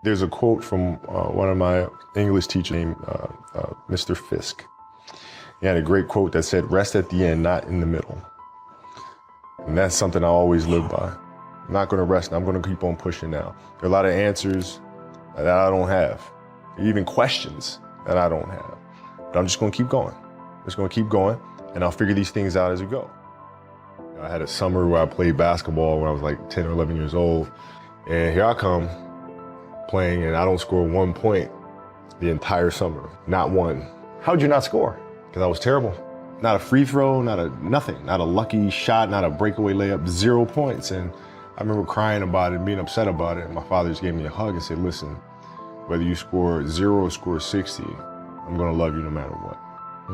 There's a quote from one of my English teachers named Mr. Fisk. He had a great quote that said, "Rest at the end, not in the middle." And that's something I always live by. I'm not gonna rest, I'm gonna keep on pushing now. There are a lot of answers that I don't have, even questions that I don't have. But I'm just gonna keep going. I'm just gonna keep going, and I'll figure these things out as we go. I had a summer where I played basketball when I was like 10 or 11 years old, and here I come playing, and I don't score 1 point the entire summer, not one. How'd you not score? Because I was terrible. Not a free throw, nothing, not a lucky shot, not a breakaway layup, 0 points. And I remember crying about it and being upset about it. And my father just gave me a hug and said, "Listen, whether you score 0 or score 60, I'm gonna love you no matter what."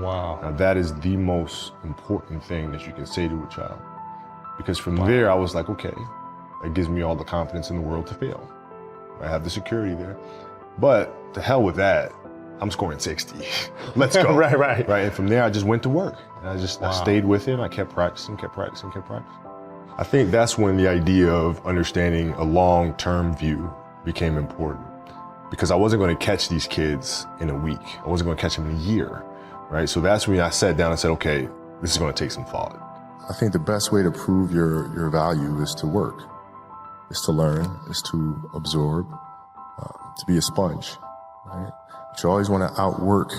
Wow. Now that is the most important thing that you can say to a child. Because from there, I was like, okay, that gives me all the confidence in the world to fail. I have the security there. But to hell with that, I'm scoring 60. Let's go. Right. And from there, I just went to work. And I stayed with it. I kept practicing. I think that's when the idea of understanding a long-term view became important. Because I wasn't going to catch these kids in a week. I wasn't going to catch them in a year, right? So that's when I sat down and said, okay, this is going to take some thought. I think the best way to prove your value is to work, is to learn, is to absorb, to be a sponge, right? But you always want to outwork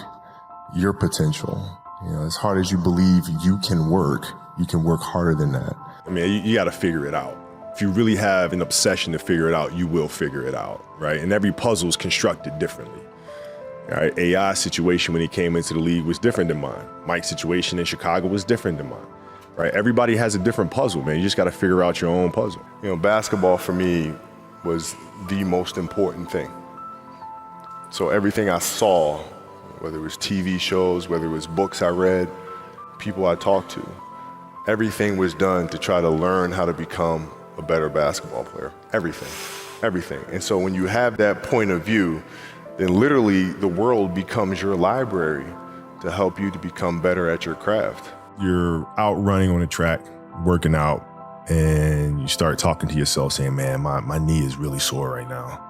your potential. You know, as hard as you believe you can work harder than that. I mean, you got to figure it out. If you really have an obsession to figure it out, you will figure it out, right? And every puzzle is constructed differently. All right, AI's situation when he came into the league was different than mine. Mike's situation in Chicago was different than mine, right? Everybody has a different puzzle, man. You just got to figure out your own puzzle. You know, basketball for me was the most important thing. So everything I saw, whether it was TV shows, whether it was books I read, people I talked to, everything was done to try to learn how to become a better basketball player. Everything. And so when you have that point of view, then literally the world becomes your library to help you to become better at your craft. You're out running on the track, working out, and you start talking to yourself saying, man, my knee is really sore right now.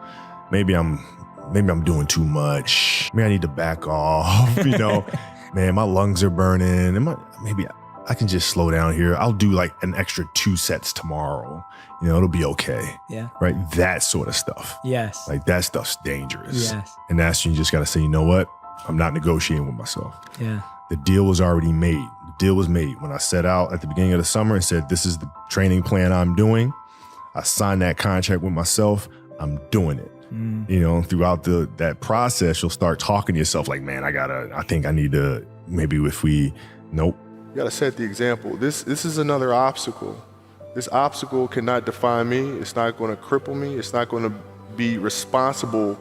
Maybe I'm doing too much. Maybe I need to back off, you know. Man, my lungs are burning. Maybe I can just slow down here. I'll do like an extra 2 sets tomorrow. You know, it'll be okay. Yeah. Right? That sort of stuff. Yes. Like that stuff's dangerous. Yes. And that's when you just got to say, you know what? I'm not negotiating with myself. Yeah. The deal was already made. The deal was made when I set out at the beginning of the summer and said, this is the training plan I'm doing. I signed that contract with myself. I'm doing it. You know, throughout that process, you'll start talking to yourself like, man, I think I need to, maybe if we, nope. You gotta set the example. This is another obstacle. This obstacle cannot define me. It's not gonna cripple me. It's not gonna be responsible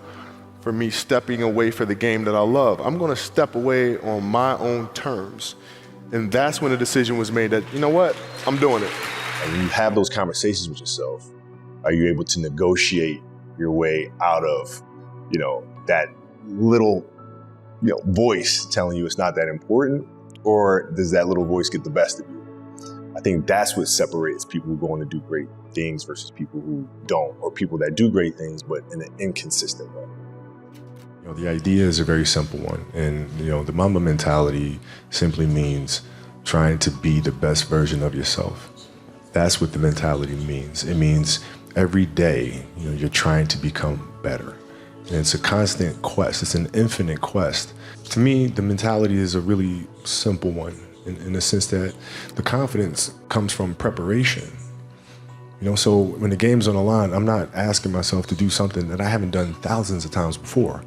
for me stepping away for the game that I love. I'm gonna step away on my own terms. And that's when the decision was made that, you know what, I'm doing it. And when you have those conversations with yourself, are you able to negotiate your way out of, you know, that little, you know, voice telling you it's not that important? Or does that little voice get the best of you? I think that's what separates people who go on to do great things versus people who don't, or people that do great things, but in an inconsistent way. You know, the idea is a very simple one. And, you know, the Mamba mentality simply means trying to be the best version of yourself. That's what the mentality means. It means every day, you know, you're trying to become better. And it's a constant quest. It's an infinite quest. To me, the mentality is a really simple one in the sense that the confidence comes from preparation. You know, so when the game's on the line, I'm not asking myself to do something that I haven't done thousands of times before.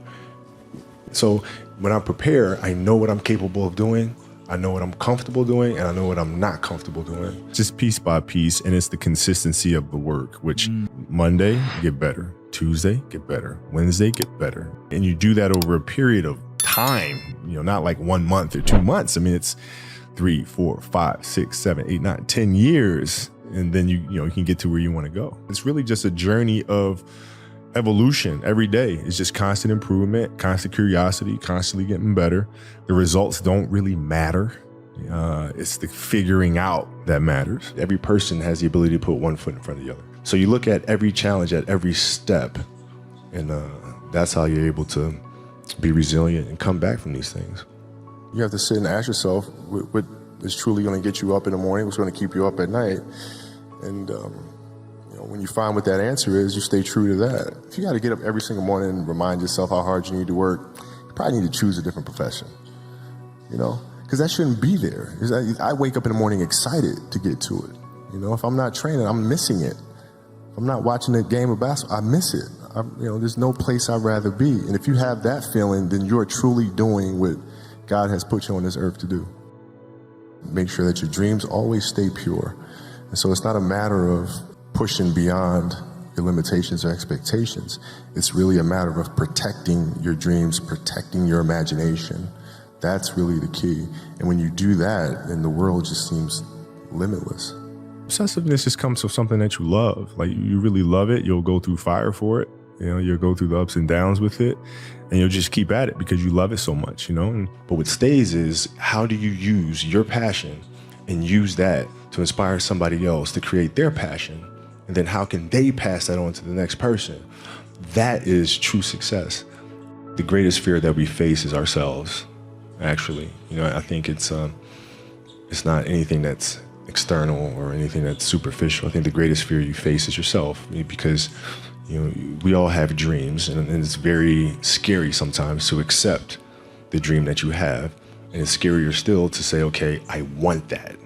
So when I prepare, I know what I'm capable of doing. I know what I'm comfortable doing, and I know what I'm not comfortable doing. Just piece by piece, and it's the consistency of the work, which Monday, get better. Tuesday, get better. Wednesday, get better. And you do that over a period of time, you know, not like 1 month or 2 months. I mean, it's 3, 4, 5, 6, 7, 8, 9, 10 years. And then you can get to where you want to go. It's really just a journey of evolution every day. It's just constant improvement, constant curiosity, constantly getting better. The results don't really matter. It's the figuring out that matters. Every person has the ability to put one foot in front of the other. So you look at every challenge at every step And that's how you're able to be resilient and come back from these things. You have to sit and ask yourself what is truly going to get you up in the morning, what's going to keep you up at night. And when you find what that answer is, you stay true to that. If you got to get up every single morning and remind yourself how hard you need to work, you probably need to choose a different profession, because that shouldn't be there. I wake up in the morning excited to get to it. If I'm not training, I'm missing it. If I'm not watching a game of basketball, I miss it. There's no place I'd rather be. And if you have that feeling, then you're truly doing what God has put you on this earth to do. Make sure that your dreams always stay pure. And so it's not a matter of pushing beyond your limitations or expectations. It's really a matter of protecting your dreams, protecting your imagination. That's really the key. And when you do that, then the world just seems limitless. Obsessiveness just comes from something that you love. Like, you really love it, you'll go through fire for it. You'll go through the ups and downs with it, and you'll just keep at it because you love it so much, But what stays is, how do you use your passion and use that to inspire somebody else to create their passion? And then how can they pass that on to the next person? That is true success. The greatest fear that we face is ourselves, actually. I think it's not anything that's external or anything that's superficial. I think the greatest fear you face is yourself, because we all have dreams, and it's very scary sometimes to accept the dream that you have. And it's scarier still to say, okay, I want that.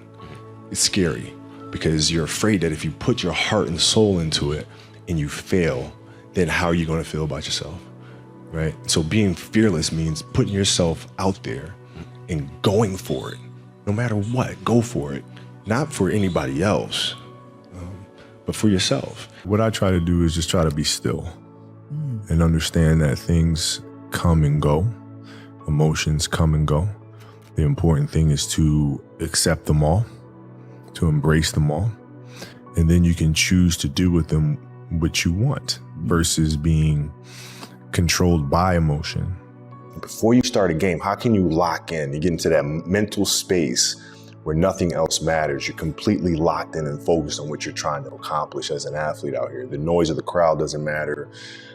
It's scary because you're afraid that if you put your heart and soul into it and you fail, then how are you going to feel about yourself, right? So being fearless means putting yourself out there and going for it. No matter what, go for it. Not for anybody else, but for yourself. What I try to do is just try to be still and understand that things come and go, emotions come and go. The important thing is to accept them all, to embrace them all, and then you can choose to do with them what you want versus being controlled by emotion. Before you start a game, how can you lock in? You get into that mental space where nothing else matters. You're completely locked in and focused on what you're trying to accomplish as an athlete out here. The noise of the crowd doesn't matter.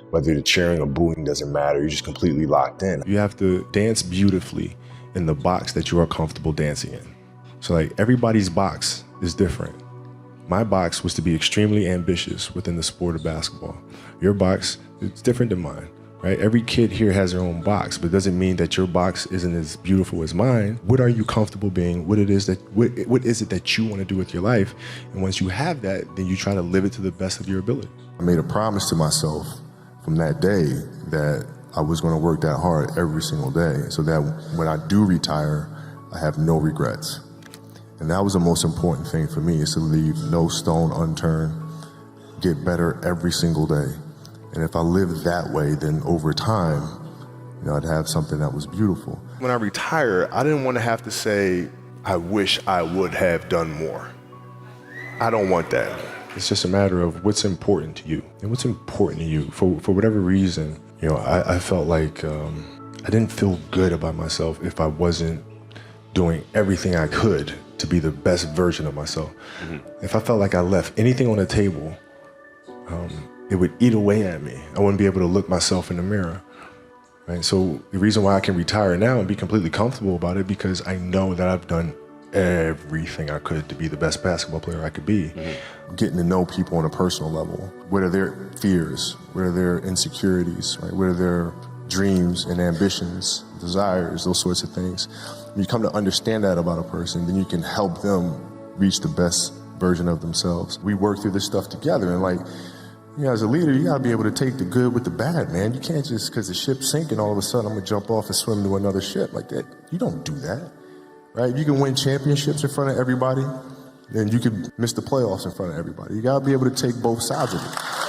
Whether the cheering or booing doesn't matter. You're just completely locked in. You have to dance beautifully in the box that you are comfortable dancing in. So everybody's box is different. My box was to be extremely ambitious within the sport of basketball. Your box is different than mine. Right? Every kid here has their own box, but it doesn't mean that your box isn't as beautiful as mine. What are you comfortable being? What is it that you want to do with your life? And once you have that, then you try to live it to the best of your ability. I made a promise to myself from that day that I was going to work that hard every single day, so that when I do retire, I have no regrets. And that was the most important thing for me, is to leave no stone unturned, get better every single day. And if I lived that way, then over time, I'd have something that was beautiful. When I retire, I didn't want to have to say, I wish I would have done more. I don't want that. It's just a matter of what's important to you. And what's important to you, for whatever reason, I felt like I didn't feel good about myself if I wasn't doing everything I could to be the best version of myself. If I felt like I left anything on the table, it would eat away at me. I wouldn't be able to look myself in the mirror, right? So the reason why I can retire now and be completely comfortable about it, because I know that I've done everything I could to be the best basketball player I could be. Getting to know people on a personal level. What are their fears? What are their insecurities? Right? What are their dreams and ambitions, desires, those sorts of things? When you come to understand that about a person, then you can help them reach the best version of themselves. We work through this stuff together, and as a leader, you gotta be able to take the good with the bad, man. You can't just, because the ship's sinking, all of a sudden I'm gonna jump off and swim to another ship like that. You don't do that, right? If you can win championships in front of everybody, then you can miss the playoffs in front of everybody. You gotta be able to take both sides of it.